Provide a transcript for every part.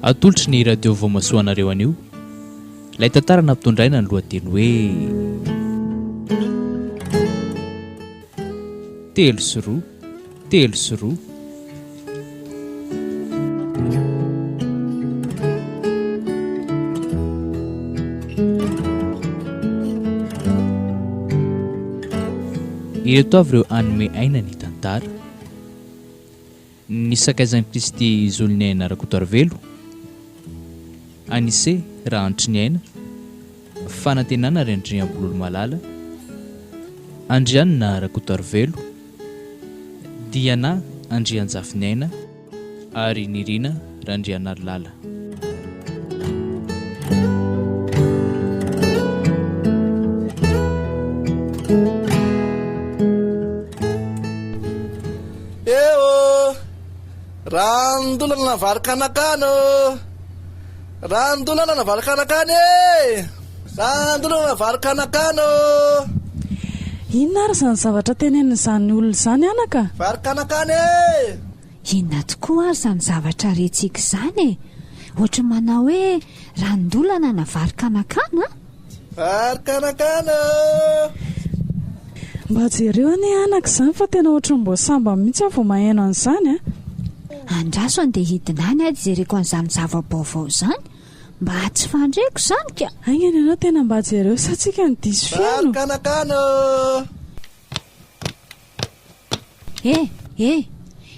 atolotry ny radio voamasoanareo anio ilay tantara nampitondraina ny lohateny hoe telo sy roa ireto avy ireo anome aina ny tantara ny sakaizan'i Kristy zolonyaina Rakotoarivelo, Anise raha Antriniaina, fanantenana Rendriambololo Malala, Andrianina Rakotoarivelo, Diana Andrianjafinaina ary Nirina Randrianarlala. Randolana navarkanakano, randolana navarkanakany, randolana navarkanakano. Inona ary izany zavatra tenenin'izany olona izany anaka? Varkanakany. Inona tokoa ary izany zavatra retsika izany e? Ohatra manao hoe randolana navarkanakana? Varkanakano. Mba jereo ane anaka izany fa tena ohatra mbo samba mihitsy aho vao maheno an'izany a. Andraso andeha hidinany ady jereko an'izany zava-baovao izany mba tsy fandreko izany ka. Aingana ianao tena mba jereo satsika ny diso fiano. Varkanakano.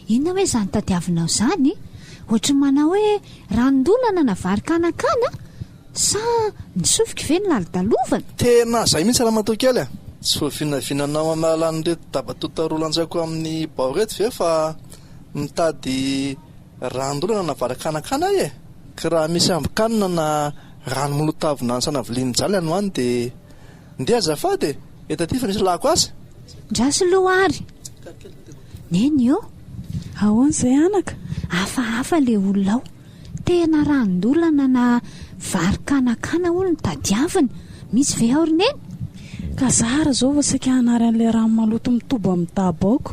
Inona hoe izany tadiavinao izany? Ohatra manao hoe randolana navarkanakana sa nisofika ve ny lalidalovana? Tena izay mihitsy raha matoa kely a. Tsy voavinavinanao amalan'ireto dabatotarolanjako amin'ny baoreto ve fa mitady randolana navarkanakana e. Ka raha misy ambokanina na rano molotavina ansana vilinjaly ano any dia ndeha azafady etaty fa nisy lako azy. Ndrasy lohary. Neny io? Ahoana izay anaka? Hafahafa le olona ao. Tena randolana na varkanakana olona tadiavina. Misy ve aorineny? Ka zara zao vao saika hanaran'ilay rano maloto mitobo amin'ny tabaoko.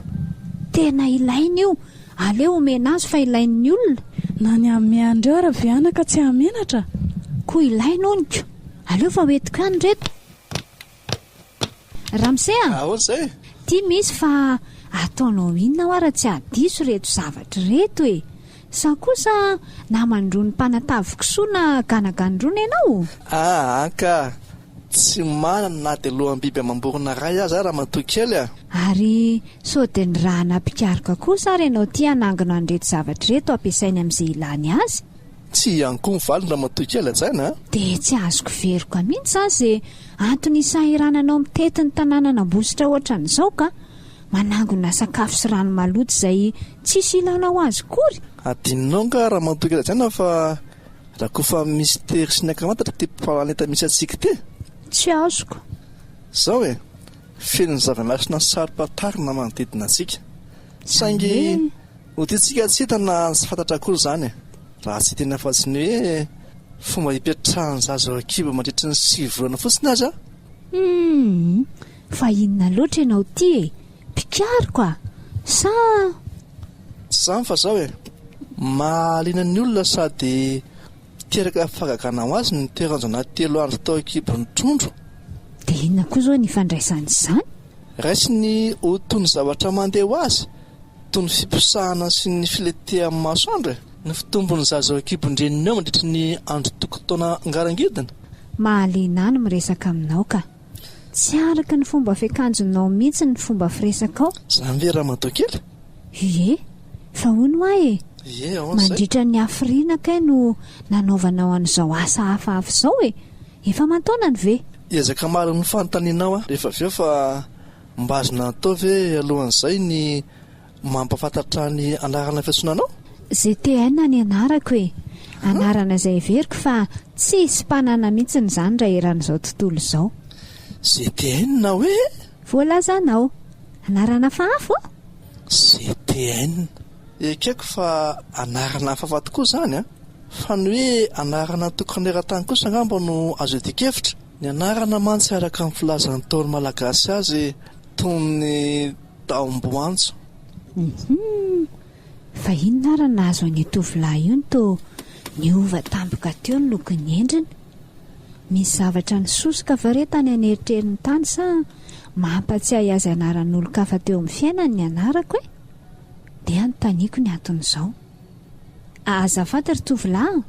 Tena ilainy io. Aleo omena azy fa ilain'ny olona. Na ny amin'ny andreo ara vianaka tsy hamenatra. Koa ilainy oniko. Aleo fa hoetiko any reto. Ramsea. Ahoana izay? Tia misy fa ataonao inona ho ara tsy hadiso reto zavatra reto e. Sa kosa namandroany mpanataviko soa na ganagandrony ianao? Ka tsy manana na dia lohambiby amam-borona ray azy raha matoa kely a. Ary sao dia ny raha nampikaroka kosa ary ianao tia hanangana an'ireto zavatra reto ampiasainy amin'izay ilany azy? Tsy ihany koa mivaly raha matoa kely ajaina. Dia tsy azoko veroka mihitsy azy antony isahirananao mitety ny tanàna nambositra ohatran'izao ka manangona sakafo sy rano maloto izay tsisy ilanao azy kory. Adinonao nga raha matoa kely ajaina fa raha koa fa misy tery sy ny akamantatra ty planeta misy atsika ty. Tsy azoko. Zao e, feno ny zava-masina saro-patarina manodidina antsika. Saingy ho tiantsika tsy hita na sy fantatra akory izany e. Raha tsy tena afa-tsy ny hoe fomba hipetrahany zaza kibo mandritry ny 7 volana fotsiny aza. Fa inona loatra ianao ty e? Pikaroko a? Sa tsy zany fa zao e, mahaliana ny olona sady teraka fagagana ho azy ny toeranjo anaty 3 andro tao kibo ny trondro. dia inona koa zao ny fandraisany izany? Raisy ny ho toy ny zavatra mandeha ho azy, toy ny fiposahana sy ny filetehan'ny masoandro ny fitombony zaza kibon-dreniny eo mandritry ny andro tokotona ngarangidina. Mahaliana any miresaka aminao ka. Tsy araka ny fomba fiakanjonao mihitsy ny fomba firesaka ao. Izany ve raha matoa kely? Ie, fa hono ahy e. Mandritra ny hafirina kay no nanaovanao an'izao asa hafahafa izao e. Efa mataonany ve? Ezaka maro ny fanontanianao a. Rehefa avy eo fa mba azona atao ve alohan'izay ny mampafantatra ny anarana fiantsonanao? ZTN ny anarako e. Anarana izay veriko fa tsy hisy mpanana mihitsy izany raha eran'izao tontolo izao. ZTN na hoe? Voalazanao. Anarana hafahafa? ZTN. Ekeko fa anarana hafahafa tokoa izany a. Fa ny hoe anarana tokonerantany kosa angamba no azo etikevitra. Ny anarana mantsy araka amin'ny filazan'ny taona malagasy azy toy ny taom-boantso. Fa inona ary nahazo an'io tovolahy io to niova tampoka teo ny lokon'ny endriny. Misy zavatra nisosoka vare tany aneritreriny tany sa mampatsiahy azy anaran'olo-kafa teo amin'ny fiainany ny anarako e? Dia anytaniako ny anton'izao. Azafady ry tovolahy,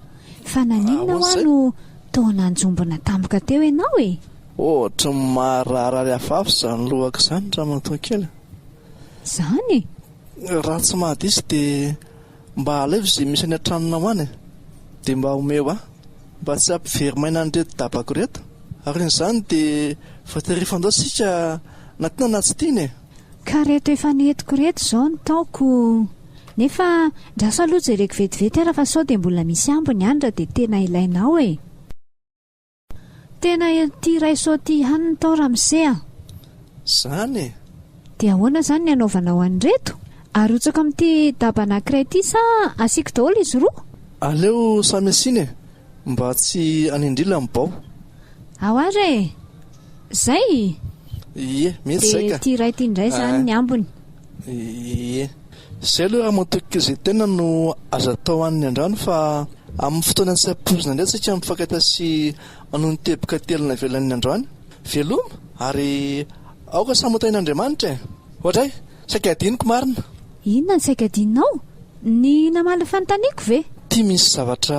fa naninona ho no taona anjombona tampoka teo ianao e? Ohatra ny maharary afafy izany lohaka izany ramatoa kely. Izany? Raha tsy mahadisy dia mba alaivo izay misy any an-tranonao any dia mba omeo aho mba tsy hampivery-maina an'ireto dabako reto. Ary n'izany dia voatery-fandao sika na tiana na tsy tiana e. Ka reto efa netiko reto izao ny taoko. Nefa drasa aloha jereko vetivety ara fa sao dia mbola misy ambiny andra dia tena ilainao e. Tena tia raiso tia haniny tao ramosea. Izany e. Dia ahoana izany ny anaovanao an'ireto? Arotsaka amin'ity daba anankiray ity sa asiako daholo izy roa? Aleo samy asiana e, mba tsy anindrila ny bao. Ao ary e. Zay? Ie, mety zay ka. Dia tia ray tia indray izany ny ambony. Ie. Izay aloha raha matokika izay tena no azo atao an'ny andrano fa amin'ny fotoana tsy ampozina indray tsika mifankata sy manao ny teboka telona velan'ny androany. Veloma ary aoka samotain'Andriamanitra e. Ohatray, saika adiniko marina. Inona ny saika adinao? Ny namaly fanontaniako ve? Tia misy zavatra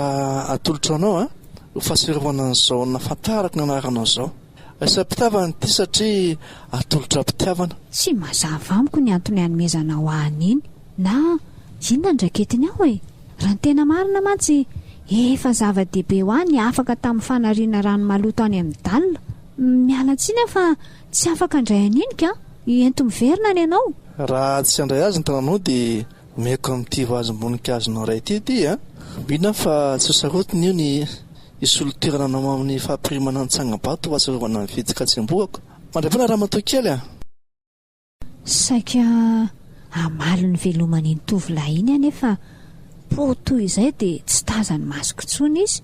atolotra anao ho fahaserovana an'izao nafantarako ny anaranao izao. Isam-pitiavana ity satria atolotra mpitiavana. Tsy mazava amiko ny antony hanomezanao aniny. Na inona ny raketiny aho e? Raha ny tena marina mantsy efa zava-dehibe ho any afaka tamin'ny fanariana rano maloto any amin'ny dalina. Miala tsiny fa tsy afaka andray aninika ento miverina ny ianao. Raha tsy andray azy ny tananao dia omeko amin'ity vazim-bonikazonao ray ity mihina fa tsy sarotiny io ny isolotirana anao amin'ny fampirimana ny tsangabato ho atsarovana ny vitika tsembohako. Mandray-pona ramatoa kely Saika amaly ny velomany ny tovolahy iny anefa po toy izay dia tsy tazany masoko tsony izy.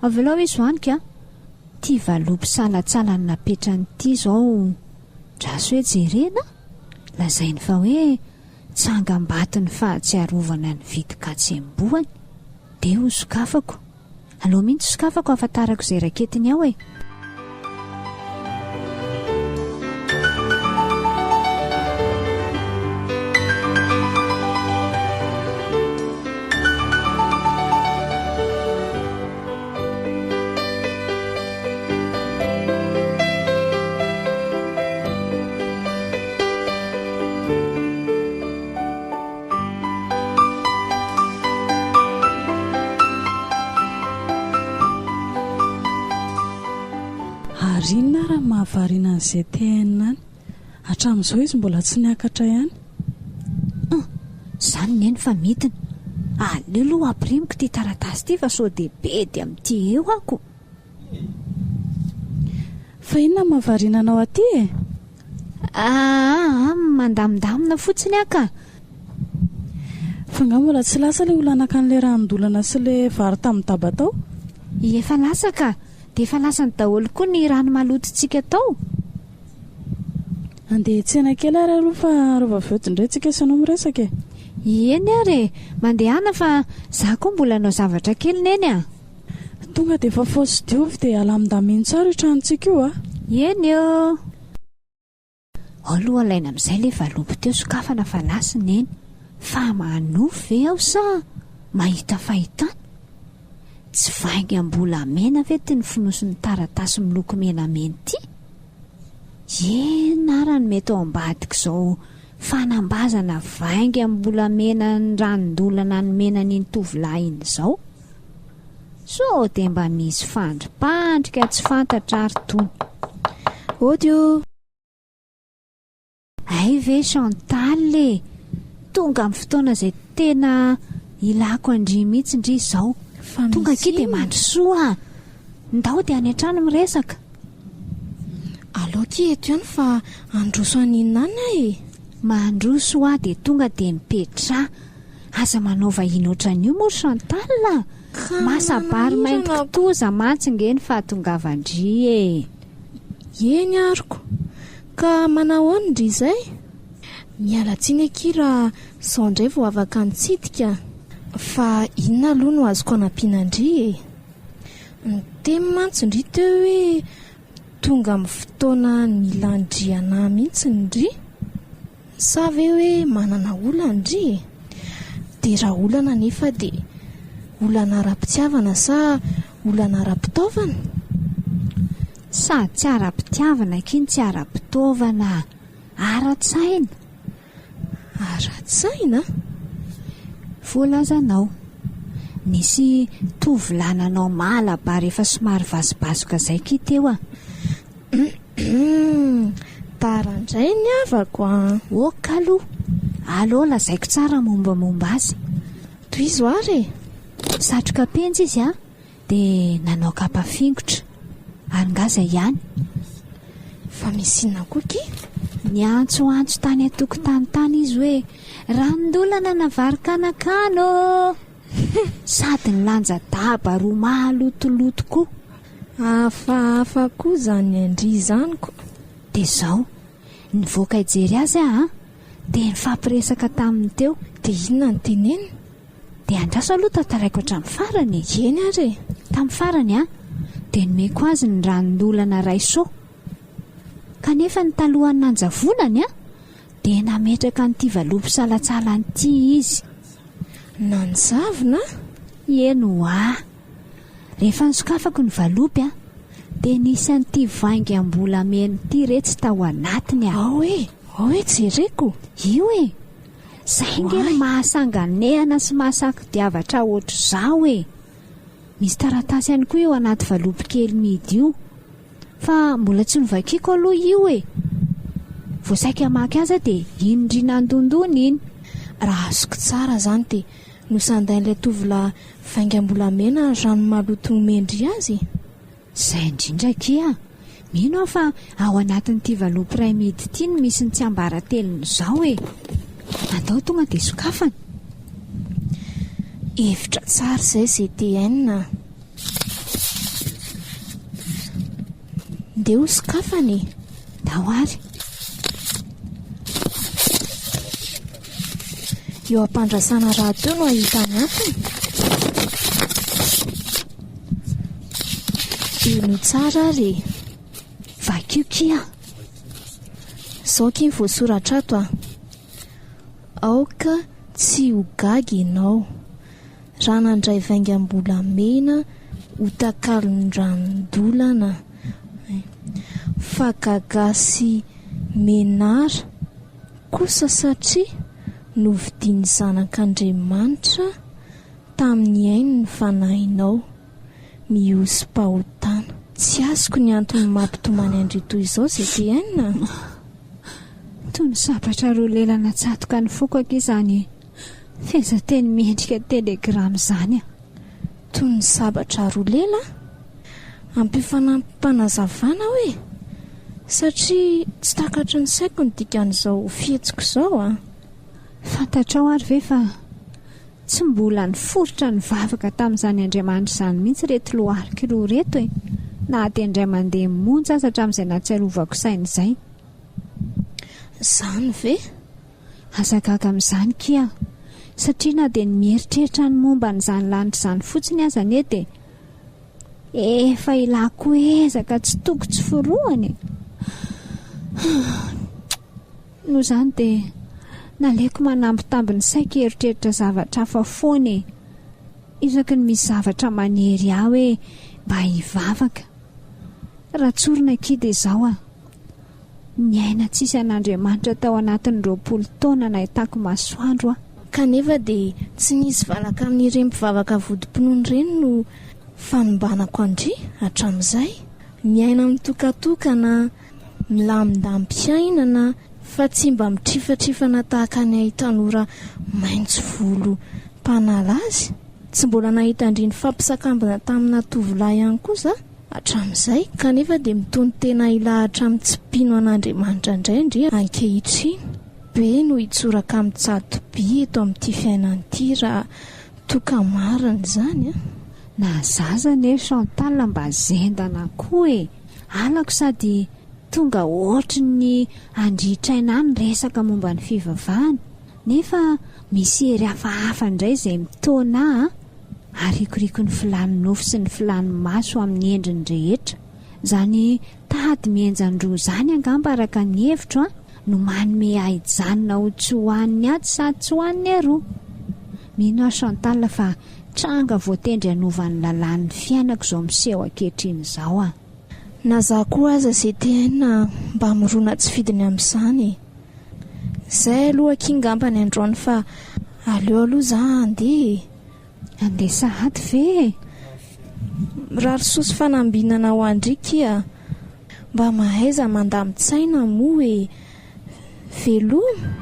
Avelao izy hoanika. Tia valopy salatsalany napetrany'ity izao draso hoe jerena. Lazainy fa hoe tsangam-bato ny fahatsiarovana ny vitika tsembohany. Dia ho sokafako. Aleo mihitsy sokafako ahafantarako izay raketiny ao e. Inona raha mahavarina an'izay tenany hatramin'izao izy mbola tsy niakatra ihany. Izany neny fa midina. Aleo aloha ampirimiko ity taratasy ity fa sao dia be dia amin'ity eo ako. Fa inona mahavarina anao aty e? Mandamindamina fotsiny aka. Fa nga mbola tsy lasa ilay olanaka an'ilay ranondolana sy ilay vary tamin'ny daba tao? Efa lasa ka. Dia efa lasa ny daholo koa ny rano malotontsika tao. Andeha tsena kely ary aloha fa rova veoty indray tsika sy anao miresaka e. Eny ary mandehana fa za koa mbola nao zavatra kely neny Tonga dia efa fosy diovy dia alamindaminy tsara io tranontsika io Eny eo. Aloha alaina amin'izay ilay valopy teo sokafana fa lasa neny. Fa manofy ve aho sa mahita fahitana? Tsy vaingy ambola mena vety ny finosin'ny taratasy miloko menamena ity. Narany mety ao ambadika izao fanambazana vaingy ambola mena ny ranondolana ny menany tovolahy iny izao. So dia mba misy fandrimpandrika tsy fantatra ary tony. Odio. Ay ve Chantal tonga amin'ny fotoana izay tena ilako andry mihitsy indry izao. Tonga aky dia mandrosoa. Ndao dia any an-trano miresaka. Aloky eto ihany fa androso aninana e. Mandroso dia tonga dia mipetra. Aza manaova inoatra an'io moa Chantal. Masabary mainty kitoza matsingeny fa tongavandry e. Eny ariko. Ka manao andry izay? Miala tsiny aky raha sao indray vao afaka nitsidika. fa inona aloha no azoko anampiana-ndry e? Ny teny mantsy ndry teo hoe tonga amin'ny fotoana milandriana mihitsy ndry, sa ve hoe manana olana ndry e? Dia raha olana nefa dia olana ara-pitiavana sa olana ara-pitaovana? Sady tsy ara-pitiavana kiny tsy ara-pitaovana, ara-tsaina. Ara-tsaina? Voalazanao nisy tovolahinanao malaba rehefa somary vasobasoka izay ky teo a. Tarandray ny avako a. Oka aloha, aleo lazaiko tsara mombamomba azy. Toy izy ary e? Satroka penjy izy a, dia nanao kapa fingotra, ary ngaza ihany. Fa misy inona koa ky? Niantsoantso tany atokotany tany izy hoe ranondolana navarikanakano. Sady nilanja daba roa mahalotoloto koa. Hafahafa koa zany andry izanyko. Dia izao nivoaka hijery azy a, dia nifampiresaka taminy teo. Dia inona ny teneny? Dia andraso aloha tantaraiko hatramin'ny farany. Eny ary e? Tamin'ny farany a, dia nomeko azy ny ranondolana raiso. Kanefa ny talohan'ny nanjavonany a, dia nametraka n'ity valopy salatsala n'ity izy. Nanjavona? Eno a. Rehefa nisokafako ny valopy a, dia nisy an'ity vaingy ambolamena ity retsy tao anatiny a. Ao e jereko. Io e, saingy ny mahasanganehana sy mahasaky-diavatra ohatr' izao e. Misy taratasy ihany koa eo anaty valopy kely midy io, fa mbola tsy novakiako aloha io e. Voasaika hamaky aza dia indrina andondony iny. Raha azoko tsara zany dia nosandain'ilay tovolahy vaingambolamena rano maloto mendry azy. Izay indrindra kia, mino aho fa ao anatin'ity valopy iray midy ity no misy ny tsy ambaratelony izao e. Andao tonga dia sokafana. Hevitra tsara izay ZTN. Ndeha ho sokafana e. Dahoary. Eo ampandrasana raha teo no ahitany antony. Eno tsara ary. Vakio kia. Izao ky ny voasoratra ato a. Aoka tsy ho gaga ianao, raha nandray vaingambolamena ho takalony ranondolana, fa gaga sy menara kosa satria novidiany zanak'Andriamanitra tamin'ny ainy ny fanahinao miosym-pahotana. Tsy azoko ny antony mampitomany andrito izao ZTN. Toy ny sabatra roa lelana tsatoka ny fokako izany. Feza teny miendrika telegrama izany a. Toy ny sabatra roa lela? Ampifanampimpanazavana hoe? Satria tsy takatry ny saiko ny dikan'izao fihetsiko izao a. Fantatrao ary ve fa tsy mbola niforotra ny vavaka tamin'izany Andriamanitra izany mihitsy reto lohariko roa reto e. Na dia indray mandeha monja aza hatramin'izay nahatsiarovako saina izay. Izany ve? Aza gaga amin'izany kia, satria na dia mieritreritra ny momba n'izany lanitra izany fotsiny aza anie dia efa ilako ezaka tsy toko tsy forohany. Noho izany dia naleko manambitamby ny saiko eritreritra zavatra hafa foana e. Isaky ny misy zavatra manery aho hoe mba hivavaka. Raha tsorina kidy izao a, ny aina tsisy an'Andriamanitra tao anatin'ny 20 taona nahitako masoandro a. Kanefa dia tsy nisy valaka amin'ireny mpivavaka vodimponoana ireny no fanombanako andry hatramin'izay. Miaina mitokatokana, milamindam-piainana, fa tsy mba mitrifatrifana tahaka ny tanora maintso volo mpanalazy. Tsy mbola nahita andriny fampisakambina tamina tovolahy ihany koa za hatramin'izay. Kanefa dia mitony tena ilahatra amin'ny tsipino an'Andriamanitra indray ankehitriny. Be no hitsoraka amin'ny tsato-by eto amin'ity fiainan'ity raha toka marina izany a. Na zaza ne Chantal mba zendana koa e. Alako sady tonga ohatry ny andritraina any resaka momba ny fivavahana. nefa misy hery hafahafa indray izay mitaona arikoriko ny filany nofo sy ny filany maso amin'ny endriny rehetra. Izany tady mienjan-droa izany angamba araka ny hevitro no manome ahijanona ho tsy hohaniny aty sady tsy hohaniny aroa. Mino aho Chantal fa tranga voatendry hanovan'ny lalàn'ny fiainako izao miseho ankehitriny izao Na za koa aza izay tena mba mirona tsy fidiny amin'izany. Izay aloha kingamba ny androany fa aleo aloha za andeha sahady ve? Rary sosy fanambinana ho andrikia mba mahaiza mandami-tsaina moa veloma.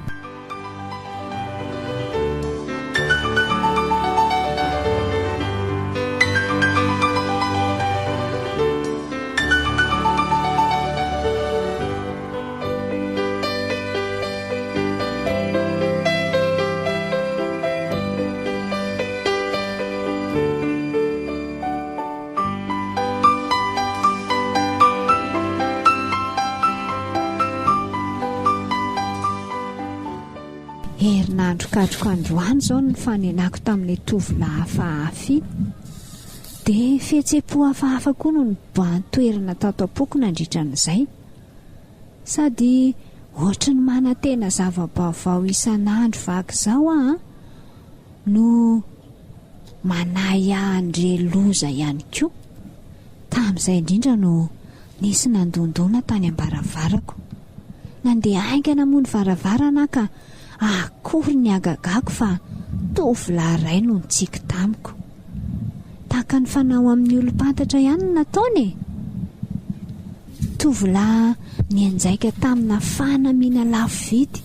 Herinandro katroko androany izao ny fanenako tamin'ilay tovolahy hafahafa iny. Dia fihetseham-po hafahafa koa no niboahan'ny toerana tato am-poko nandritra an'izay. Sady ohatra ny manantena zava-baovao isan'andro vaky izao no manahy ahandre loza ihany koa. Tamin'izay indrindra no nisy nandondona tany ambaravarako. Nandeha aingana moa ny varavarana ka akory ny agagako fa tovolahy iray no nitsiky tamiko. Tahaka ny fanao amin'ny olom-pantatra ihany no nataony. Tovolahy nianjaika tamina fanamiana lafo vidy,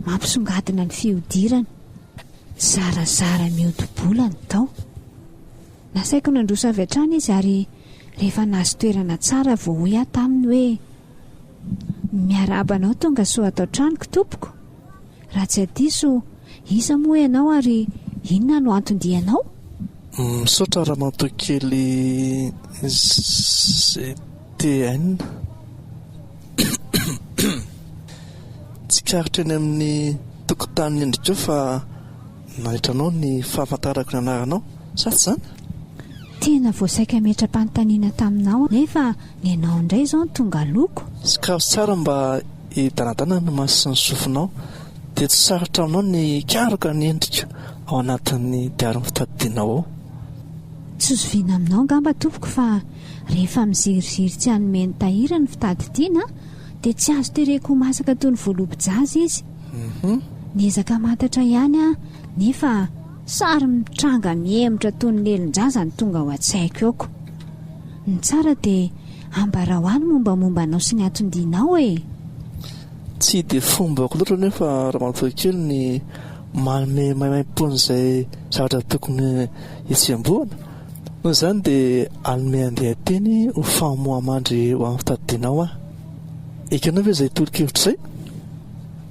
mampisongadina ny fihodirana, zarazara miodi-bola ny tao. Nasaiko nandroso avy hatrany izy ary rehefa nahazo toerana tsara vao hoy aho taminy hoe miarabanao tonga soa atao tranoko tompoko. Raha tsy adiso iza moa ianao ary inona no antondianao? Misaotra raha kely ZTN. Tsy karitra eny amin'ny tokotany endrikeo fa nahitranao ny fahafantarako ny anaranao sa tsy zany? Tena voasaika metra-panontaniana taminao nefa ny ianao indray izao ny tonga loko. Sakafo tsara mba hidanadana ny maso sy ny sofinao dia tsy sarotra aminao ny karoka ny endrika ao anatin'ny diary fitadidianao ao. Tsy zoviana aminao ngamba tompoko fa rehefa miziriziry tsy hanome ny tahira ny fitadidiana dia tsy azo tereko masaka toy ny voalobo-jaza izy. Niezaka mantatra ihany nefa sary mitranga miemotra toy ny lelon-jaza ny tonga ao an-tsaiko eoko. Ny tsara dia ambarahoany mombamomba anao sy ny atondianao Tsy dia fombako loatra nefa raha kely ny manome maimaipon'izay zavatra tokony hitsembohana. Noho izany dia alome andeha teny ho famohamandry ho amin'ny fitadidianao ekanao ve izay tolo-kevitra izay?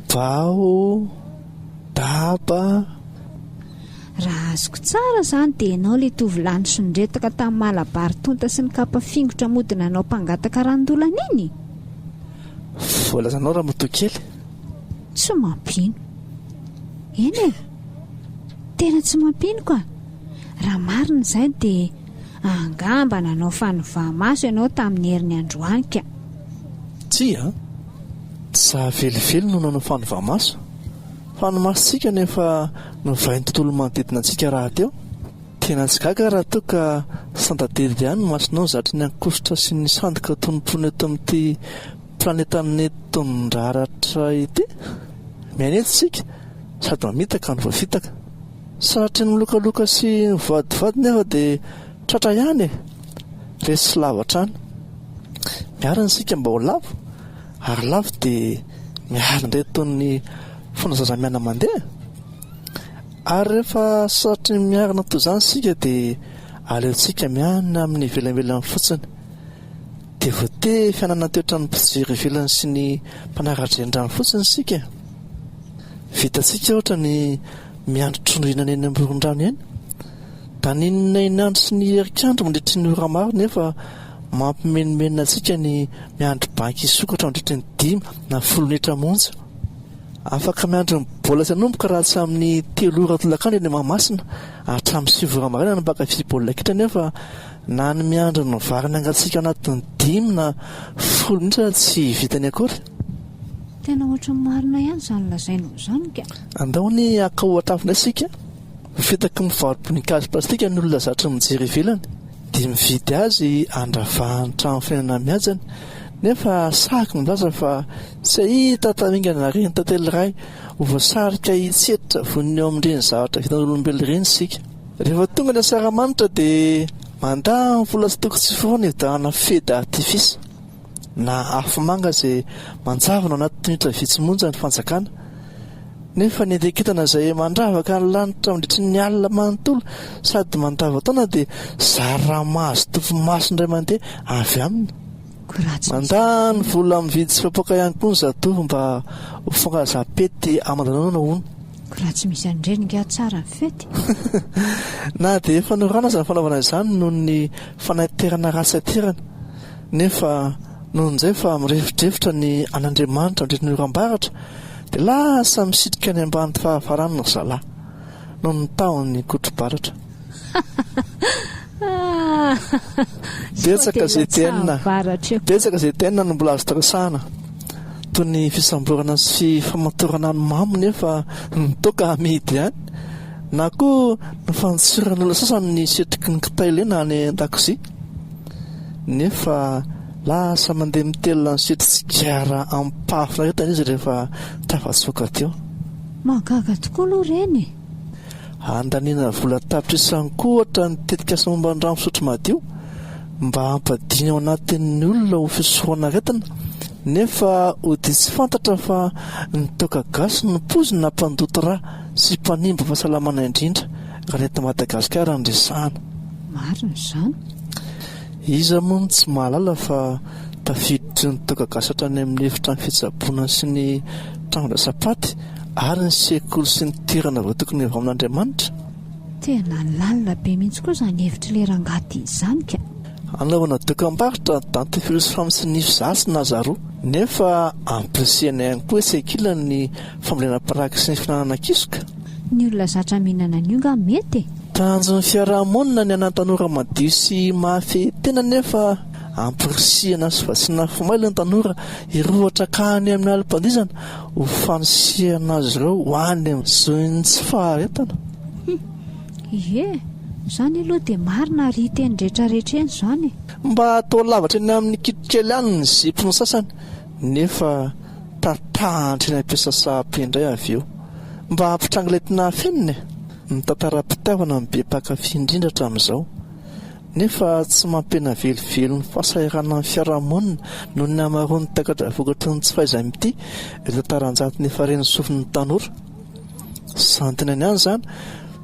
Bao, daba. Raha azoko tsara izany dia ianao ilay tovolahy nisondretaka tamin'ny malabary tonta sy ny kapa fingotra modina anao mpangataka ranondolana iny. Voalazanao raha kely. Tsy mampino. Eny tena tsy mampino koa. Raha marina izay dia angamba nanao fanovaha-maso ianao tamin'ny herin'ny androany ka. Tsia za velively no nanao fanovaha-maso. Fanomasontsika nefa novain'ny tontolo manodidina antsika raha teo. Tena tsy gaga raha toa ka santadedy ihany no masonao zatry ny ankositra sy ny sandoka tonompony eto amin'ity planetan'ny tondraratra ity. Mianeto isika sady mamitaka no voafitaka. Saratry ny lokaloka sy vadivady nefa dia tratra ihany resy lavatra any. Miarana isika mba ho lavo ary lavo dia miarana indray toy fonazazamiana mandeha. Ary rehefa saratry ny miarana toy izany isika dia aleontsika miana amin'ny ivelanvelany fotsiny. Dia voate fianana toetra ny mpijery ivelany sy ny mpanara-drendrany fotsiny isika. Vitantsika ohatra ny miandro trondrinana eny amboron-drano eny. Da ninona inandro sy ny herikandro mandritry ny ora maro nefa mampimenomenona antsika ny miandro banky isokatra mandritry ny 5 na 10 minitra monja. afaka miandry nybola sanomboka raha tsy amin'ny 3 ora tolakandro eny Mahamasina hatramin'ny 7 ora maraina no mpakafy baolina kitra nefa na ny miandry ny variny angatsika anatin'ny 5 na 10 minitra tsy vitany akory. Tena ohatry ny marina ihany izany lazainao izany ka. Andaony akaohatra avina isika fitaky mivaroboninkazo plastika ny olona zatra mijery ivelany dia mividy azy andravahany trano fiainana miajany nefa sahaky milaza fa tsy hita tamingana na reny tantely iray ho voasarika hitsetitra voniny eo amin'ireny zavatra vitan'olombelona ireny isika. Rehefa tonga ny asaramanitra dia mandà vola tsy toko tsy foana hividianana fety artifisy na afomanga izay manjavona anaty minitra vitsy-monja ny fanjakana nefa ny eteketana izay mandravaka ny lanitra mandritry ny alina manontolo sady mandava-taona dia zara mahazo tofo maso indray mandeha avy aminy. Mandà ny vola mividy sy fapoaka ihany koa ny zatovy mba ho fangazam-pety aman-danona hono. Raha tsy misy andreninga tsara ny fety. Na dia fanorana izany fanaovana izany noho ny fanaterana ratsy aterana nefa noho izay fa mirefitrefitra ny an'Andriamanitra mandritra ny oram-baratra dia lasa misitrika any ambany fahafarany ny zalahy noho ny tahony kotrobaratra. Betsaka izay tenina no mbola azo tarsahana toy ny fisamborana sy famatorana ny mamo nefa nitoka amidy ihany na koa ny fanotsorana olona sasany ny setriky ny kitaila eny any an-dakozia nefa lasa mandeha mitelona ny setritsigara ampafina retana izy rehefa tafatsoka teo. Mahagaga tokoa aloha ireny. Andaniana vola tapitra isan'ny koa ohatra ny tetika asa momba ny rano fisotro madio mba hampadiana ao anatin'ny olona ho fisoana retina nefa ho dia tsy fantatra fa ny toka gasy ny pozina na mpandoto ra sy mpanimba fahasalamana indrindra raha nety Madagasikara ny resahana. Marina izany. Iza moa tsy mahalala fa tafiditry ny toka gasy hatrany amin'ny efitra ny fitsaboana sy ny tranondrasapaty ary ny sekoly sy ny tirana vao tokony avy amin'Andriamanitra. Tena lalina be mihitsy koa izany hevitra lerangaty izany ka. Anaovana dokam-barotra Dante Filosofamy sy Nify Zasy Nazaro nefa ampirisihana ihany koa sekila ny fambolena paraky sy ny finanana kisoka. Ny olona zatra mihinana an'io mety. Tanjon'ny fiarahamonina ny anan-tanora madio sy mahafehy tena nefa ampirisihana sy vasiana fomaily ny tanora hirohatra kahany amin'ny alim-pandizana ho fanosihana azy ireo ho any amin'izony tsy faharetana. Ie, izany aloha dia marina ary hiteny rehetrarehetra eny izany. Mba atao lavatra eny amin'ny kitrokely ihany ny zipony sasany nefa tatahatra eny ampiasa saham-pendray avy eo mba hampitrangoletina fenina ny tantaram-pitiavana ny be mpakafy indrindra hatramin'izao nefa tsy mampena velivelo ny fahasairana ny fiarahamonina noho ny amaroany takatra vokatry ny tsy fahaizamity tantaran-jato nefa reny sofin'ny tanora santenany ihany izany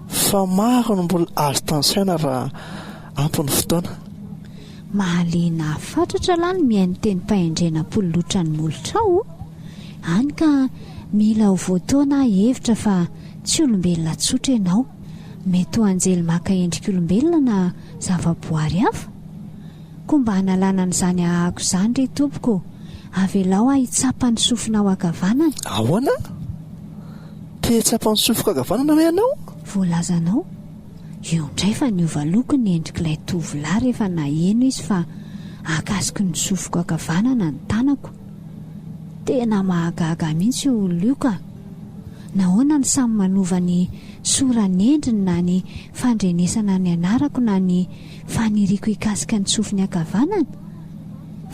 fa maro no mbola azo tansaina raha ampiny fotoana. Mahaliana fatratra lany mihaino teny mpahendrena pololotra ny molotra ao any ka mila ho voatoana hevitra fa tsy olombelona tsotra ianao mety ho anjely maka endrika olombelona na zavaboary hafa koa mba hanalana n'izany ahako izany ry tompoko avelao hitsapa ny sofinao akavanana. Ahoana? Te hitsapa ny sofiko akavanana hoe ianao? Voalazanao eo indray fa niova loko ny endrik'ilay tovolahy rehefa naheno izy fa akasiky ny sofiko akavanana ny tanako. Tena mahagaga mihitsy olona io ka. Nahoana ny samy manova ny sorany endriny na ny fandrenesana ny anarako na ny faniriko hikasika ny sofiny akavanana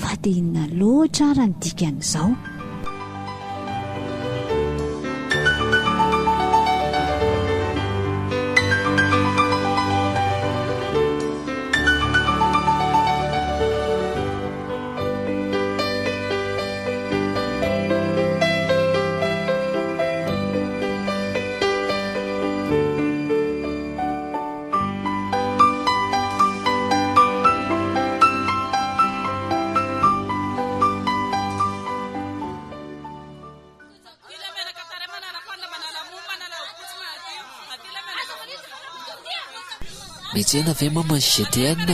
fa dia inona loatra ary ny dikan'izao. Metsena ve mama ny GTN?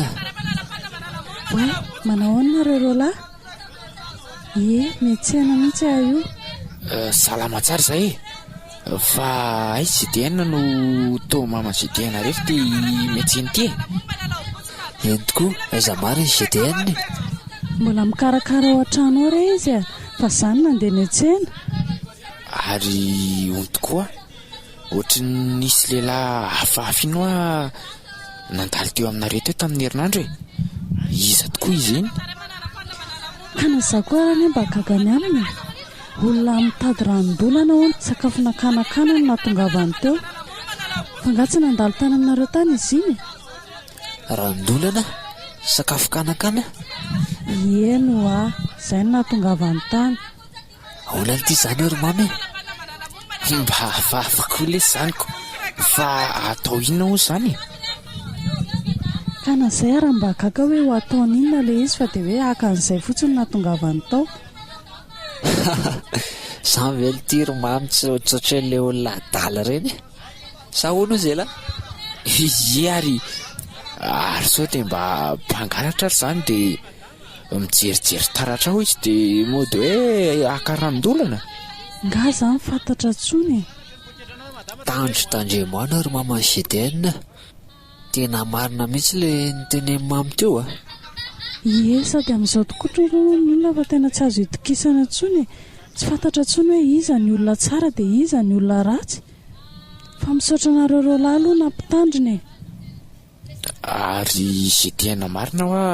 Manao ahoana nareo lahy? Ie, metsena mihitsy aho io. salama tsara zay fa ay GDN no to mama GDN rehefa ty médecine ty eny tokoa aiza mariny GDN mbola mikarakara ao an-trano ao re izy a fa zany nandeha ny an-tsena ary on tokoa ohatry nisy lehilahy hafahafa a nandalo teo aminareo teo tamin'ny herinandro iza tokoa izy iny ka nazako arany mba gagany aminy olona mitady ranondolana ho ny sakafo nakanakana no natongavany teo fa ngatsy nandalo tany aminareo tany izy iny ranondolana sakafo kanakana eno izay no natongavany tany aolany ity zany ry mamy mba hafahafakoa le zaniko fa atao inona ho zany ka nazay ara mba gaga hoe ho ataon'inona le izy fa dia hoe akan'izay fotsiny natongavany tao samy vely ty ry mamy tsy ohatrohatran'ilay olona adala reny sa hono izy ela ary sao dia mba mpangalatra ry zany dia mijerijery taratra ho izy dia mody hoe akaranondolana nga zany fantatra tsony tandrotandremoana ry mama GDN tena marina mihitsy le nyteneny mamy teo ie sady amin'izao tokoatra ro ny olona fa tena tsy azo itokisana tsony tsy fantatra tsony hoe iza ny olona tsara dia iza ny olona ratsy fa misaotra nareo reo lahy aloha nampitandriny ary GDN marina hoa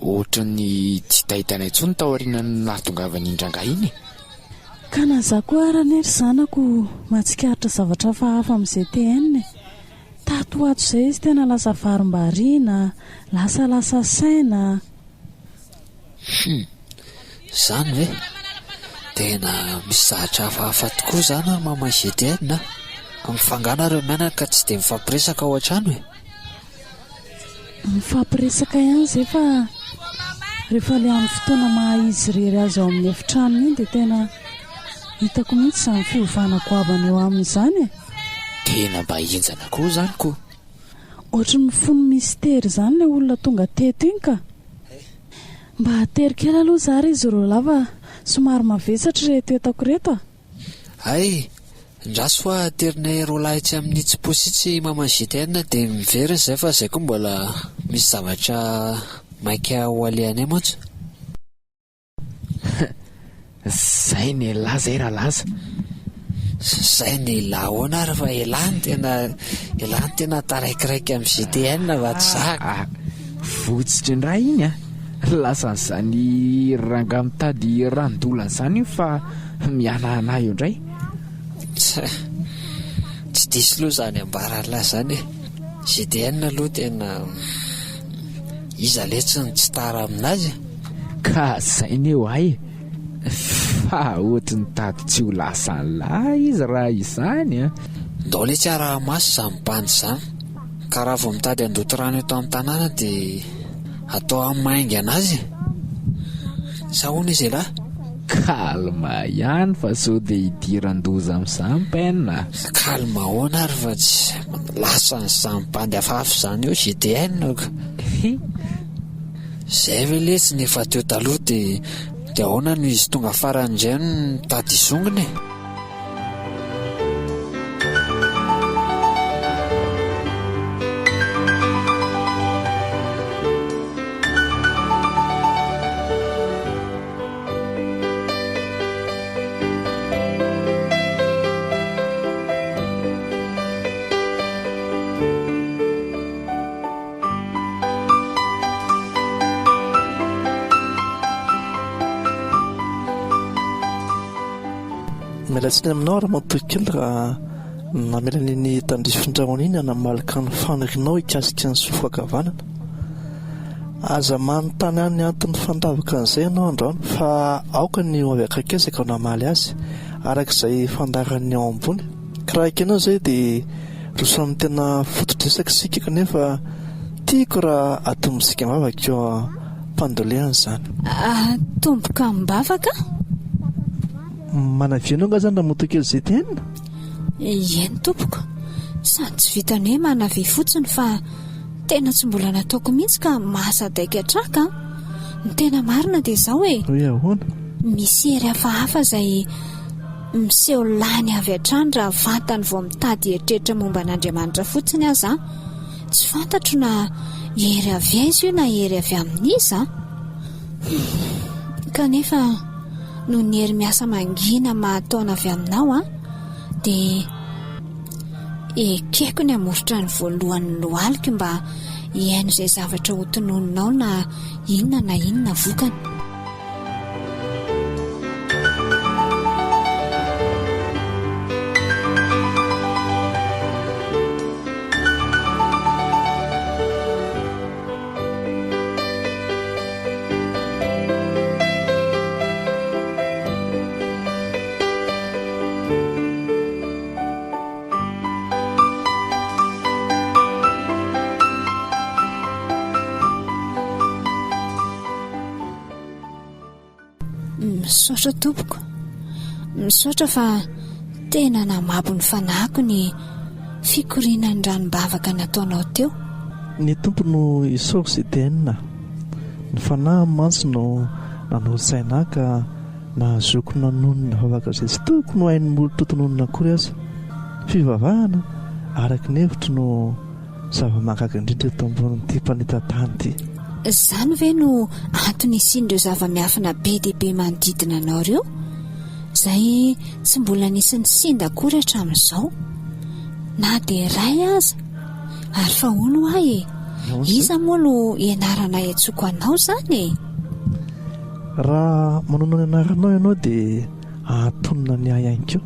ohatra ny tsy tahitana intsony taorianany natongavany indrangah iny ka nazako arany ery zanako mahatsikaritra zavatra fahafa amin'izay TN tato ato izay izy tena lasa varim-bariana lasa saina zany ve tena misy zahatra hafahafa tokoa zany ry mama GDN mifangana reo mianaka tsy dia mifampiresaka ao an-trano mifampiresaka ihany zay fa rehefa le amin'ny fotoana mahaizy rery azy ao amin'ny efitrano iny dia tena hitako mihitsy izany fiovanako avany eo amin'izany tena mba hinjana koa zany koa ohatra mifono mistera izany ilay olona tonga teto iny ka mba haterikely aloha zary izy ro lava somary mavesatra reto etako reto ay ndraso fa terinay ro lahitsy amin'ny tsy positsy mama GDN dia miveriny izay fa izay koa mbola misy zavatra maika ho alehanay montso zay ny lahy zay raha laza zay ny lahy hoana ary fa elany tena taraikiraiky amin'ny GDN va tsy zaka votsitry ny raha iny lasan'izany ranga mitady ranondolana zany io fa mianahana eo indray tsy disy loha zany ambaralahy zany GDN aloha tena iza letsiny tsy tara aminazy ka zay ny eo ay fa ohatra ny tady tsy ho lasany lahy izy raha izany ndao le tsy araha masy zany bandy zany ka raha vao mitady andoto rano eto amin'ny tanàna dia atao amin'ny maingy anazy sa hoana izy lahy kalma ihany fa sao dia hidiran-doza amin'izany penina kalma hoana ary fa tsy lasa ny zambandy hafahafa zany eo GDN zay ve letsy nefa teo taloha dia ahoana no izy tonga faran'indray no mitady izongony mialatsiny aminao raha matokely raha namelan'iny tandrifindrahona iny anamalika ny fanarinao hikasika ny sofakavanana aza manontany any antony fandavaka an'izay ianao androany fa aoka ny ho avy akakezaka ao namaly azy arak'izay fandarany ao ambony karaika ianao izay dia rosany tena fotodresaka sika kanefa tiako raha atombosika mivavaka eo mpandolehana izany tomboka mibavaka manavianao nga zany raha motokely izay tenina eny tompoko sady tsy vitany hoe manavy fotsiny fa tena tsy mbola nataoko mihitsy ka mahasadaika traka ny tena marina dia izao hoe ahoana misy hery hafahafa izay miseho lany avy hatrany raha vatany vao mitady eritreritra momba an'Andriamanitra fotsiny aza. Tsy fantatro na hery avy aiza io na hery avy amin'iza. Kanefa no ny hery miasa mangina mahataona avy aminao dia ekeko ny amorotra ny voalohan'ny lohalika mba hiaino izay zavatra ho tononinao na inona vokany. Misaotra tompoko, misaotra fa tena namabo ny fanahiko ny fikoriana ny ranom-bavaka nataonao teo. Ny tompo no isaoro sy tenina ny fanahy mantsy no nanolo-tsaina ka nahazoko nanonona vavaka izay tsy tokony ho hain'ny molo-totononona akory aza. Fivavahana araky ny hevitro no zava-mahagaga indrindra eto ambonin'ity mpanita-tany ity. Izany ve no antony isian'ireo zava-miafina be dia be manodidina anao ireo izay tsy mbola nisy ny sinda akory hatramin'izao na dia ray aza ary fa hono ahy iza moa no ianarana iatsoko anao izany raha manao ny anaranao ianao dia ahatonina ny ahy ihany koa.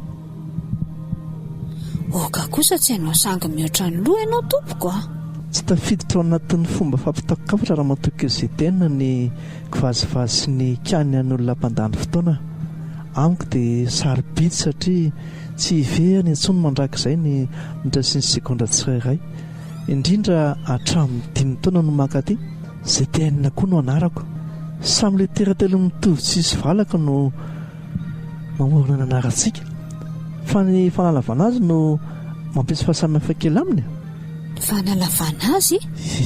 Oka kosa tsy hainao sangy mihoatra ny loha ianao tompoko Tsy tafiditra ao anatin'ny fomba fampitako-kafatra raha matoky izay tena ny kivazivazy sy ny kany olona mpandany fotoana. Amiko dia sarobidy satria tsy hiveriny intsony mandrakizay ny minitra sy ny segondra tsirairay. Indrindra hatramin'ny 5 taona no mankaty izay tenina koa no anarako. Samy ilay teratelo mitovy tsisy valaka no mamorona ny anarantsika. Fa ny fanalavana azy no mampisy fahasamihafa kely aminy. Fanalavana azy?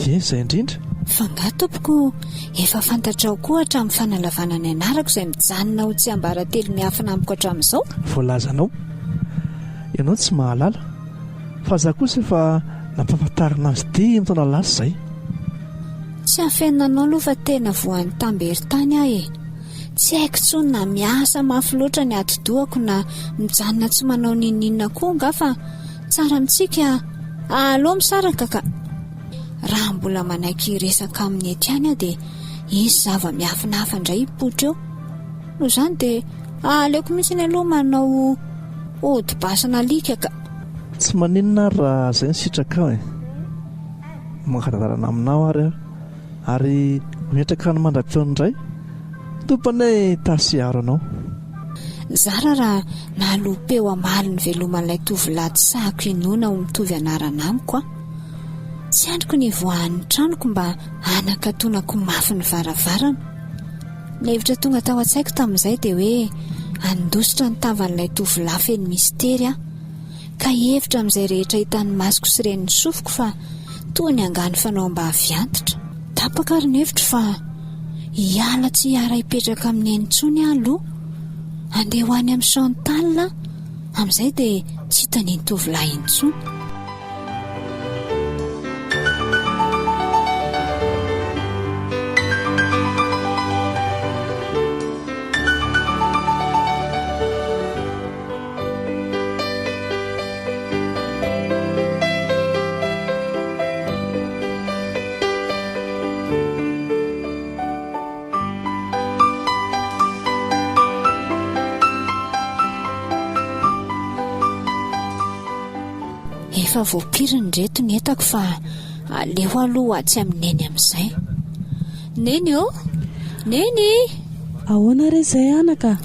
Ie, izay indrindra. Fa nga tompoko efa fantatrao koa hatramin'ny fanalavana ny anarako izay mijanona ho tsy ambaratelo miafina amiko hatramin'izao. Voalazanao ianao tsy mahalala fa za kosa efa nampahafantarina azy ity mitona lasa izay. Tsy hafenina anao aloha fa tena voan'ny tambery-tany ahy tsy haiko tsony na miasa mafy loatra ny ati-dohako na mijanona tsy manao ninina koa nga fa tsara mitsika aloha misaraka ka raha mbola manaiky resaka amin'ny ety any dia isy zava-miafina hafa indray hipoitra eo noho izany dia aleoko mihitsy ny aloha manao odi-basana alika ka. Tsy maninona raha izay ny sitraka mankadarana aminao ary mihetraka ny mandra-piaony indray tompanay tasiaro anao. Zara raha naloha-peo amaly ny veloman'ilay tovolahy tsy sahako inona ho mitovy anarana amiko tsy andriko ny voahan'ny tranoko mba hanakatonako mafy ny varavarana. Ny hevitra tonga tao an-tsaiko tamin'izay dia hoe andositra ny tavan'ilay tovolahy feno mistery ka hevitra amin'izay rehetra hitan'ny masoko sy ren'ny sofiko fa toa ny angany fanao mba aviantitra. Tapaka ary ny hevitra fa hiala tsy hiara hipetraka amin'ny enitsony aloha andeha ho any amin'ny Chantal amin'izay dia tsy hitany ny tovolahy intsony. Efa voapiriny reto ny entako fa aleo aloha atsy amin'ny neny amin'izay. Neny Neny ahoana re izay anaka?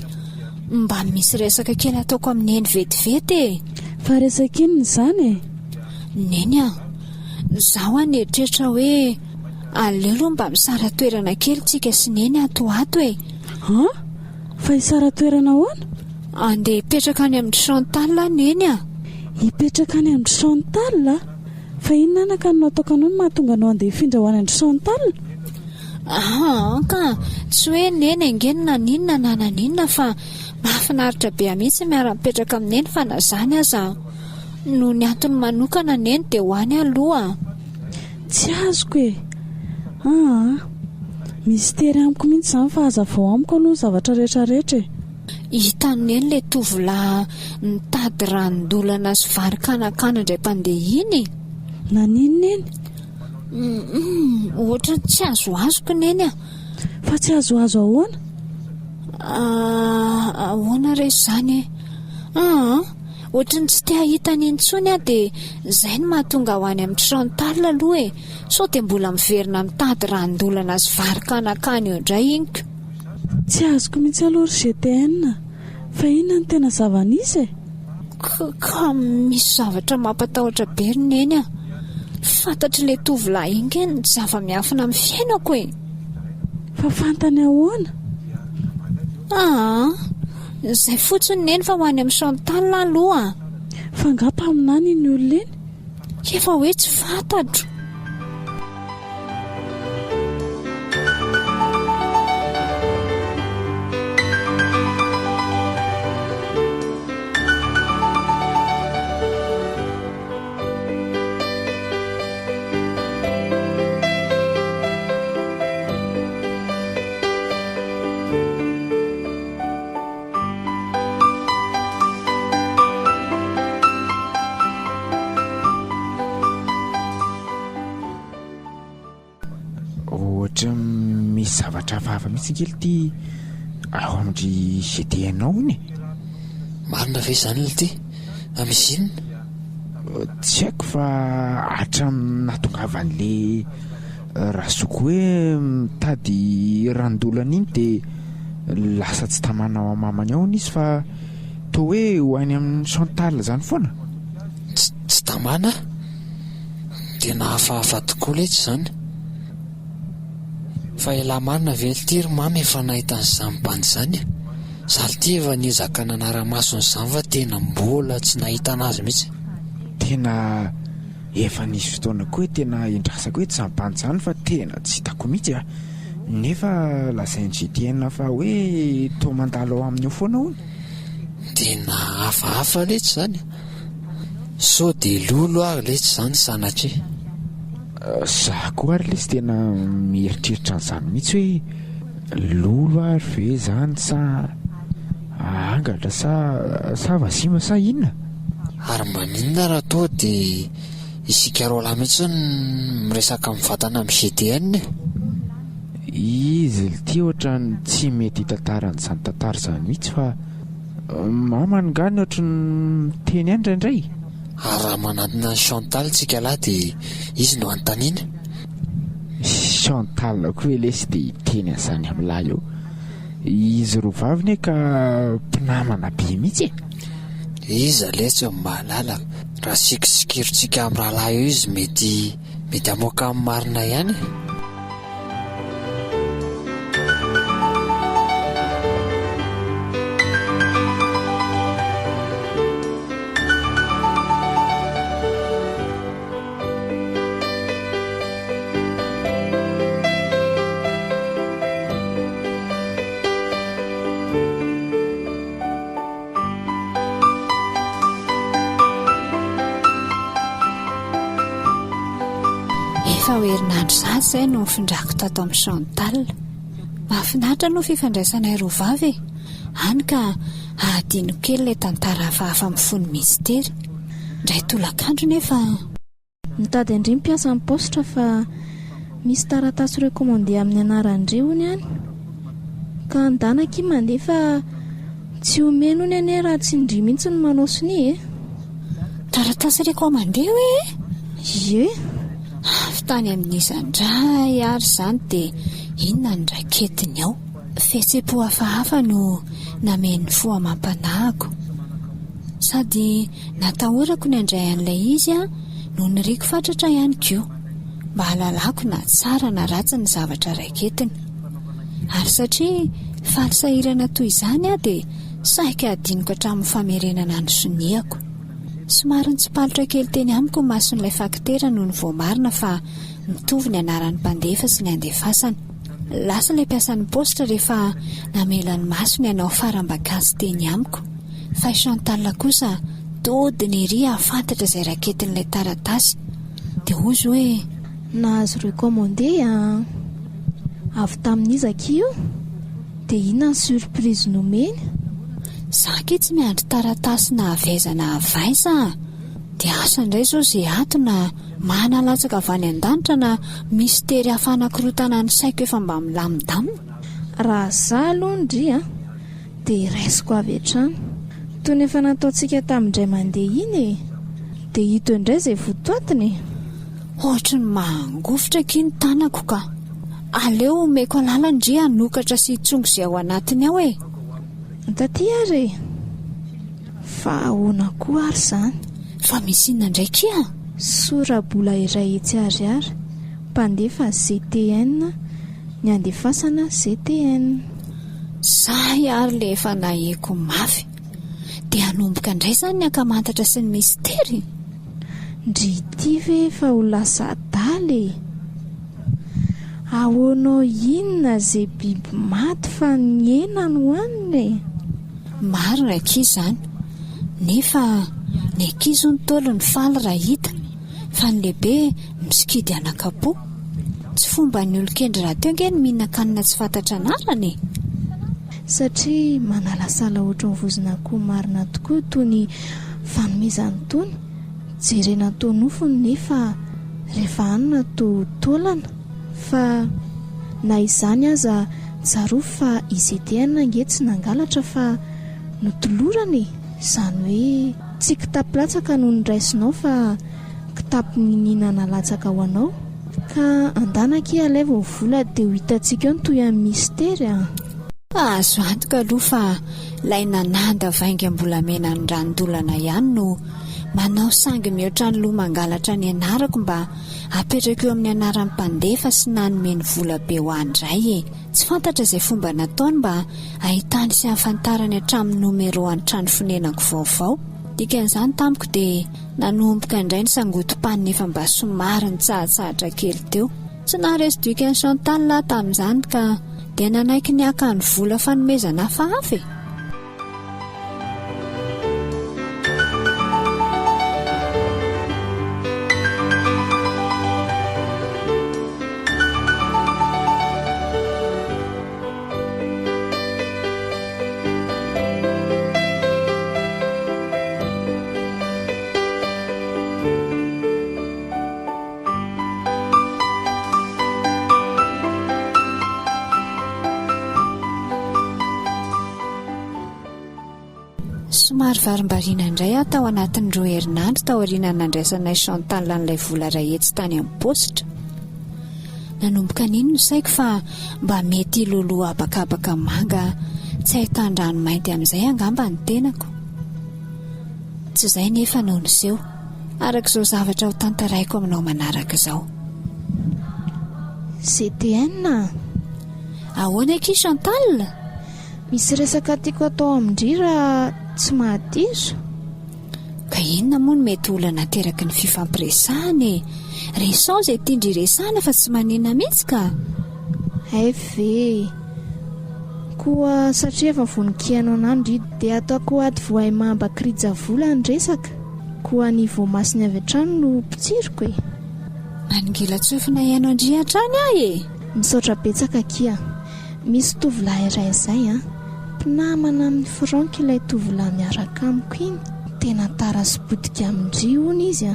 Mba misy resaka kely ataoko amin'ny neny vetivety Fa resaka inona izany Neny zaho eritreritra hoe aleo aloha mba misara toerana kely tsika sy neny atoato Fa hisara toerana ahoana? Andeha hipetraka any amin'ny Chantal neny Hipetraka any amin'ny Chantal? Fa inona anaka no nataoko anao no mahatonga anao andeha hifindra ho any amin'ny Chantal? Ka tsy hoe neny angenina ninona na naninona fa Mahafinaritra be mihitsy miara-mipetraka amineny fa na zany aza no ny antony manokana neny dia ho any aloha. Tsy azoko e. Misy tery amiko mihitsy izany fa aza vao amiko aloha zavatra rehetrarehetra e. Hitan'ny ilay tovolahy nitady ranondolana sy vary kanakana indray mpandeha iny. Naninona eny? Ohatra tsy azoazoko neny a. Fa tsy azoazo ahoana? Ahoana rehetra izany ohatra ny tsy te hahitany intsony a dia izay no mahatonga ho any amin'ny Chantal aloha e. Sao dia mbola miverina mitady ranondolana sy vary kanakana eo indray inyko. Tsy azoko mihitsy aloha ry GTN. Fa inona no tena zava-nisy e? Ka misy zavatra mampatahotra be ry neny a. Fantatry ilay tovolahy iny ny zava-miafina amin'ny fiainako e. Fa fantany ahoana? Izay fotsiny neny fa ho any amin'ny Chantal aloha. Fa ngapa aminany iny olona eny? Efa hoe tsy fantatro. Ohatra misy zavatra hafahafa mihitsy kely ty ao amin'ry GTN ao iny. Marina ve izany le ty? Misy inona? Tsy haiko fa hatramin'ny nahatongavan'le rasoko hoe mitady ranondolana iny dia lasa tsy tamana ao amamany ao izy fa toa hoe ho any amin'ny Chantal izany foana. Tsy tamana? Tena hafahafa tokoa letsy izany. Fa ela marina velitiry mamy efa nahita an'izany bany izany. Zaho ty efa niezaka nanara-maso n'izany fa tena mbola tsy nahita anazy mihitsy. Tena efa nisy fotoana koa hoe tena endrasako hoe tsy zampany izany fa tena tsy hitako mihitsy nefa lazain'ny GTN fa hoe toa mandalo ao amin'ny eo foana hono. Tena hafahafa letsy izany. Sao dia lolo ary letsy izany sanatria. Zaho koa ary lesy tena mieritreritra an'izany mihitsy hoe lolo ary ve izany sa angatra sa vasima sa inona. Ary maninona raha toa dia isika roa lahy mihitsy miresaka mivatana amin'ny GTN. Izy ty ohatra ny tsy mety hitantaran'izany tantara izany mihitsy fa mamany ngany ohatra ny teny any indraindray. Ary raha manantona Chantal tsika lahy dia izy no anontaniana. Chantal koa lesy dia teny an'izany amin'ny lahy eo. Izy roa vaviny ka mpinamana be mihitsy. Iza lesy mahalala. Raha sikisikiritsika amin'ny rahalahy eo izy mety amoaka amin'ny marina ihany. Efa ho herinandro izaho izay no mifindrako tato amin'ny Chantal. Mahafinaritra no fifandraisanay roa vavy. Hany ka ahadino kely ilay tantara hafahafa mifono mistera. Indray tolakandro nefa mitady andry mpiasa amin'ny postra fa misy taratasy rekomande amin'ny anaran'ireo hony any. Ka andanaki mandeha fa tsy omeno ny ane raha tsy indry mihitsy ny manao soni e. taratasy rekomande hoe? Ie. Tany amin'izandray ary izany dia inona ny raketiny ao. Fihetseham-po hafahafa no namen'ny foa mampanahako. Sady natahorako ny andray an'ilay izy noho ny riko fatratra ihany koa mba halalako na tsara na ratsy ny zavatra raketiny. Ary satria falisahirana toy izany dia saika adinoko hatramin'ny famerenana ny soniako. Somary ny tsipalotra kely teny amiko mason'ilay fakitera noho ny voamarina fa mitovy ny anaran'ny mpandefa sy ny andefasany. lasa ilay mpiasan'ny postra rehefa namelany masony ianao faram-bakazy teny amiko fa Chantal kosa todiny ery afantatra izay raketin'ilay taratasy dia ozy hoe nahazo recommandé avy tamin'izaka io dia inona ny surprise nomeny. Zaka tsy miandry taratasy na avezana avaisa dia asa indray zao izay atona manalatsaka avy any an-danitra na mistery hafa anankiroatana ny saiko efa mba milamindamina. Raha zaho aloha ndria dia iraisiko avy hatrany toy ny efa nataontsika tamindray mandeha iny dia hito indray izay votoatiny. Ohatra ny mangofotra kiny tanako ka aleo meko alalandria nokatra sy tsongo izay ao anatiny ao e. Taty ary fa ahoana koa ary izany fa misy inona ndraiky a? Sorabola iray etsiariary mpandefa ZTN ny andefasana ZTN. Zay ary le efa naheko mafy dia hanomboka indray izany ny akamantatra sy ny mistery. Ndry ity ve fa ho lasa daly ahoanao inona izay biby maty fa ny hena no hohaniny. Marina ankizy izany nefa ny ankizy ny tolo ny faly raha hita fa ny lehibe misikidy anakapo. Tsy fomba ny olon-kendry raha teo nge ny mihinan-kanina tsy fantatra anarany satria manalasala ohatry ny vozona koa marina tokoa toy ny fanomezany tony jerena tao nofony nefa rehefa anina to tolana fa na izany aza tsaroa fa izy etena nge tsy nangalatra fa notolorany izany hoe tsy kitapilatsaka no nyraisinao fa kitapo ninana latsaka ho anao ka andanaki alay vao vola dia ho hitantsika eo ny toy amin'ny mistery azo antoka aloha fa ilay nananda vainga mbola mena ny ranondolana ihany no manao sangy mihoatra ny loha mangalatra ny anarako mba apetraka eo amin'ny anaran'ny mpandefa sy nanomeny vola be ho andray tsy fantatra izay fomba nataony mba ahitany sy hafantarany hatramin'ny nomero any trano fonenako vaovao. Dikan'izany tamiko dia nanomboka indray ny sangotom-paniny efa mba somary ny tsahatsahatra kely teo. Tsy naharesy dikany Chantal tamin'izany ka dia nanaiky ny aka ny vola fanomezana hafahafa. Somary varim-barina indray tao anatin'ireo herinandro tao aorian'ny nandraisanay Chantal n'ilay vola rahetsy tany amin'ny postra. Nanomboka niny no saiko fa mba mety loloha abakabaka manga tsy ahitan-drano mainty amin'izay angamba ny tenako. Tsy izay nefa noho niseho arak'izao zavatra ho tantaraiko aminao manaraka izao. ZTN ahoana ky Chantal? Misy resaka tiako atao amindry raha tsy mahadiso. Ka inona moa no mety olana teraky ny fifampiresahany resao izay tindry resahana fa tsy manina mihitsy ka ve koa satria efa voninkianao anandry dia ataoko ady voay mahambakirija vola ny resaka koa ny voamasiny avy hatrany no pitsiriko maningila tsofina ianao andry hatrany misaotra betsaka kia misy tovolahy iray izay mpinamana amin'ny Frank ilay tovolahy miaraka amiko iny tena tara sy potika amindry hono izy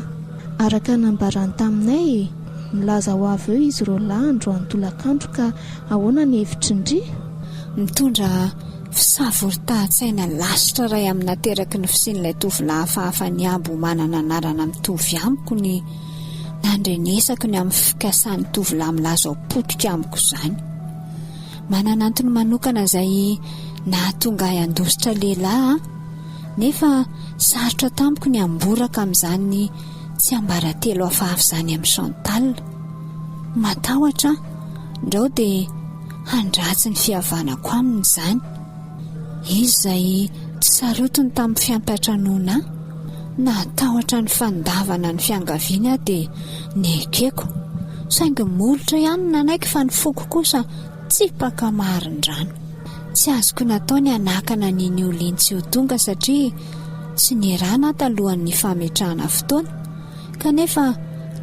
araka nambarany taminay milaza ho avy eo izy ro lahandro antolakandro ka ahoana ny hevitrindry mitondra fisavory-tahatsaina lasitra ray amina teraky ny fisian'ilay tovolahy hafahafa ny ambo manana anarana mitovy amiko ny nandrenesako ny amin'ny fikasany tovolahy milaza ho potika amiko izany manana antony manokana izay nahatonga andositra lehilahy nefa sarotra tamiko ny amboraka amin'izany tsy ambaratelo hafahafa izany amin'ny Chantal. Matahotra ndrao dia handratsy ny fihavanako aminy izany izy izay tsy sarotiny tamin'ny fiampiatranoana natahotra ny fandavana ny fiangaviana dia nekeko saingy molotra ihany nanaiky fa ny foko kosa tsipaka marin-drano. Tsy azoko natao ny anakana niny oliny tsy ho tonga satria tsy nirana talohan'ny fametrahana fotoana, kanefa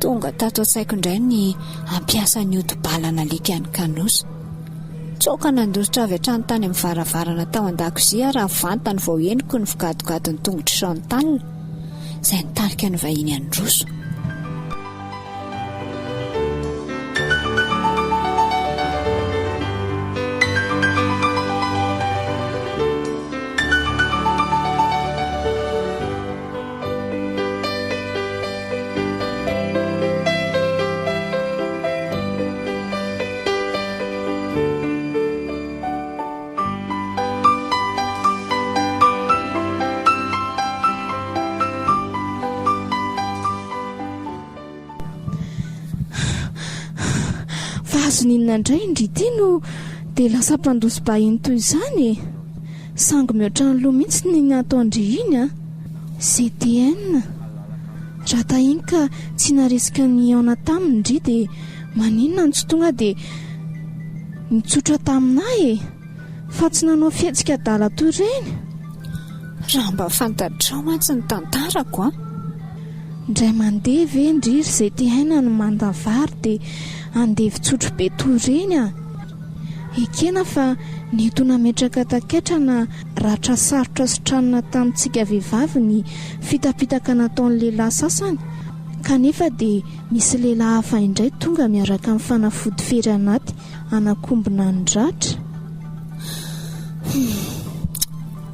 tonga tato an-tsaiko indray ny ampiasa ny odi-balana likany kanosa. Tsoka nandositra avy hatrany tany amin'ny varavarana tao an-dakozia raha vantany vao henoko ny figadogadon'ny tongotry Chantal izay nitarika ny vahiny androso. Azoninona indray indrity no dia lasa mpandosy bahiny toy izany. Sango mihoatra ny loha mihitsy ny nataondry iny a. CTN raha tahiny ka tsy narisika ny aona taminy indry dia maninona ny tsy tonga dia nitsotra taminay fa tsy nanao fihetsika adala toy ireny. Raha mba fantatrao mantsy ny tantarako a. Indray mandeha ve indry CTN no mandavary dia andevy tsotro be toy ireny a. Ekena fa neto nametraka taketra na ratra sarotra sy tranona tamintsika vehivavy ny fitapitaka nataon'ny lehilahy sasany, kanefa dia misy lehilahy hafa indray tonga miaraka amin'ny fanafody fery anaty anakombona ny ratra.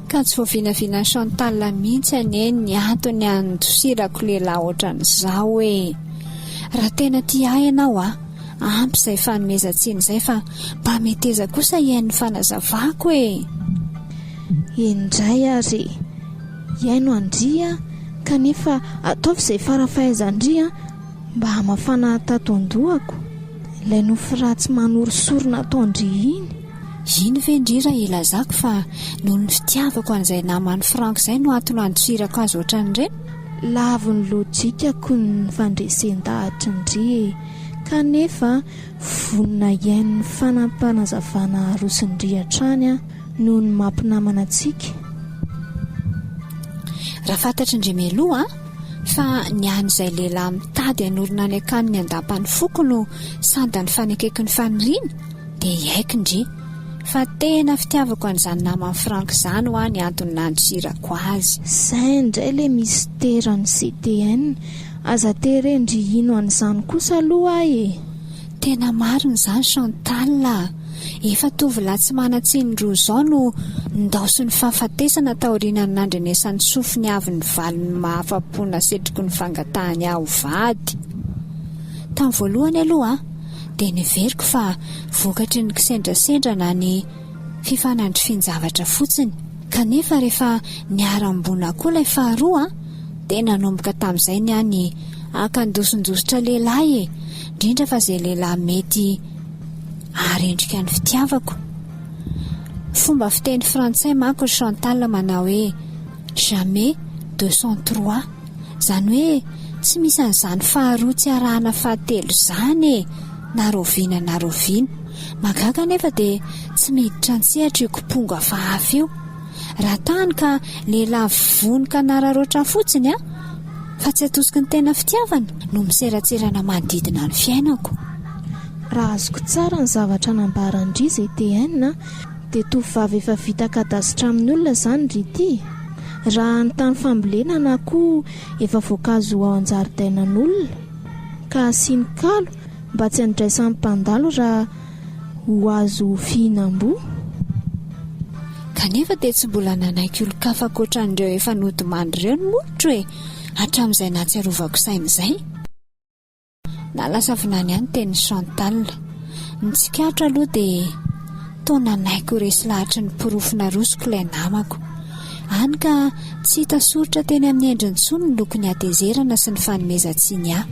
Ka tsy voavinavina Chantal mihitsy anie ny antony andosirako lehilahy ohatran'izao hoe raha tena tia ahy ianao a, ampy izay fanomezantsiny izay fa mba meteza kosa iain'ny fanazavako e. Indray ary iaino andria kanefa ataovy izay farafahaizandria mba hamafana tato-ndohako ilay nofo ratsy manorosorona ataondry iny. Iny ve indry raha ilazako fa noho ny fitiavako an'izay namany Frank izay no antony andosirako azy ohatran'ireny? Lavo ny lojikako ny fandresen-dahatra indri, kanefa vonina iain'ny fanampanazavana arosindrihatrany noho ny mampinamana antsika. Raha fantatry indry meloa fa niany izay lehilahy mitady hanorina any akany ny andapany foko no sady ny fanekeko ny faniriana dia iaiko indry fa tena fitiavako an'izany namany Frank izany ho any antony nandosirako azy. Izay indray ilay misterany CTN, aza terendry ino an'izany kosa aloha e. Tena marina izany Chantal, efa tovolahy tsy manatsiny roa izao no ndaosy ny fahafatesana taoriana ny nandrenesan'ny sofiny avy ny valiny mahafapoana setroko ny fangatahany aho vady. Tamin'ny voalohany aloha dia niveriko fa vokatry ny kisendrasendra na ny fifanandrifian-javatra fotsiny, kanefa rehefa niara-mbona koa ilay faharoa dia nanomboka tamin'izay ny any akandosondositra lehilahy e, indrindra fa izay lehilahy mety arendrika ny fitiavako. Fomba fiteny frantsay manko Chantal manao hoe jamais 203, izany hoe tsy misy an'izany faharoa tsy arahana fahatelo izany e, na roviana na roviana. Magaga nefa dia tsy miditra antsehatra io komponga fahafa io. Raha tany ka lehilahy vonika nararoatra fotsiny fa tsy atosiky ny tena fitiavana no miseratserana manodidina ny fiainako. Raha azoko tsara ny zavatra nambarandry CTN dia tovovavy efa vita kadasitra amin'ny olona izany ry ity. Raha ny tany fambolenana koa efa voankazo ao an-jaridainan'olona ka asiany kalo mba tsy handraisan'ny mpandalo raha ho azo fihinam-boa. Kanefa dia tsy mbola nanaiky olo-kafa ankoatran'ireo efa nodimandry ireo ny molotro e, hatramin'izay natsiarovako saina izay. Nalasa vinany ihany teny Chantal. Ny tsikatra aloha dia toa nanaiko resy lahatra ny porofona rosoko ilay namako. Hany ka tsy hita soritra teny amin'ny endriny tsony ny lokony hatezerana sy ny fanomezantsiny ahy.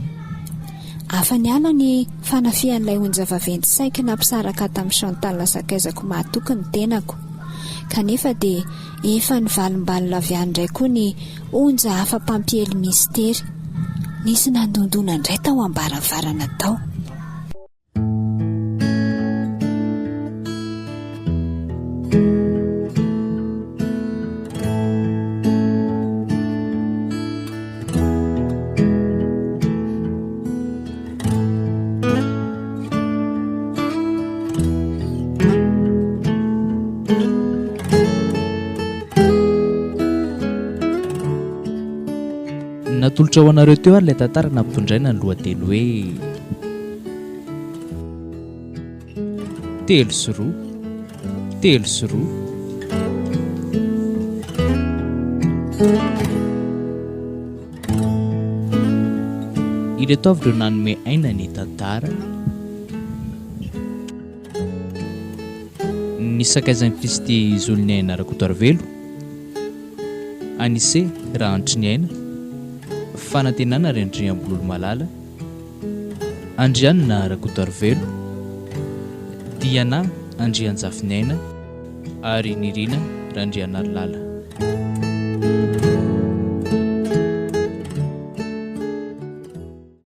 Hafa ny ala ny fanafihan'ilay onjavaventy saika nampisaraka tamin'ny Chantal sakaizako mahatoky ny tenako. Kanefa dia efa ny valimbalina avy any indray koa ny onja hafa mpampiely mistery. Nisy nandondona indray tao ambaravarana tao. natolotra ho anareo teo ary ilay tantara nampitondraina ny lohateny hoe telo sy roa ireto avy ireo nanome aina ny tantara. Ny sakaizan'ny Kristy zolony aina Rakotoarivelo, Anise Rahantry ny aina, fanantenana Rendriambololo Malala, Andrianina Rakotoarivelo, Diana Andrianjafy ny aina ary Nirina Randrianarylala.